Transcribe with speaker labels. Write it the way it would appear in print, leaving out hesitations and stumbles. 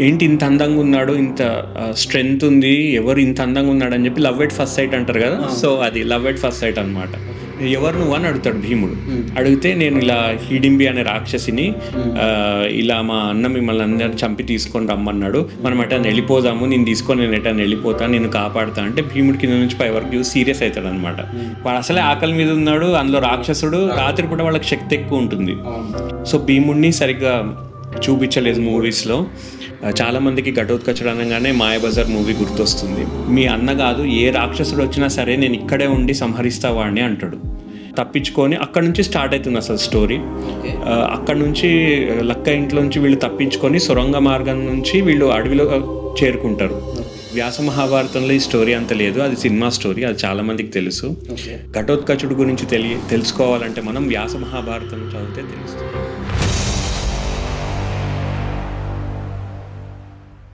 Speaker 1: ఏంటి ఇంత అందంగా ఉన్నాడు, ఇంత స్ట్రెంగ్త్ ఉంది, ఎవరు ఇంత అందంగా ఉన్నాడు అని చెప్పి లవ్ ఎట్ ఫస్ట్ సైట్ అంటారు కదా. సో అది లవ్ ఎట్ ఫస్ట్ సైట్ అనమాట. ఎవరు నువ్వు అని అడుగుతాడు భీముడు. అడిగితే నేను ఇలా హిడింబి అనే రాక్షసిని, ఇలా మా అన్న మిమ్మల్ని అందరిని చంపి తీసుకొని రమ్మన్నాడు, మనం ఎటైనా వెళ్ళిపోదాము, నేను తీసుకొని నేను ఎటైనా వెళ్ళిపోతాను, నేను కాపాడుతా అంటే భీముడి కింద నుంచి పై వరకు సీరియస్ అవుతాడు అనమాట. వాడు అసలే ఆకలి మీద ఉన్నాడు, అందులో రాక్షసుడు, రాత్రిపూట వాళ్ళకి శక్తి ఎక్కువ ఉంటుంది. సో భీముడిని సరిగ్గా చూపించలేదు మూవీస్లో. చాలామందికి ఘటోత్కచుడు అనగానే మాయాబజార్ మూవీ గుర్తొస్తుంది. మీ అన్న కాదు, ఏ రాక్షసుడు వచ్చినా సరే నేను ఇక్కడే ఉండి సంహరిస్తా వాడిని అంటాడు. తప్పించుకొని అక్కడ నుంచి స్టార్ట్ అవుతుంది అసలు స్టోరీ. అక్కడ నుంచి లక్క ఇంట్లో నుంచి వీళ్ళు తప్పించుకొని సొరంగ మార్గం నుంచి వీళ్ళు అడవిలో చేరుకుంటారు. వ్యాస మహాభారతంలో ఈ స్టోరీ అంత లేదు, అది సినిమా స్టోరీ, అది చాలామందికి తెలుసు. ఘటోత్కచుడు గురించి తెలుసుకోవాలంటే మనం వ్యాస మహాభారతం చదివితే తెలుస్తుంది.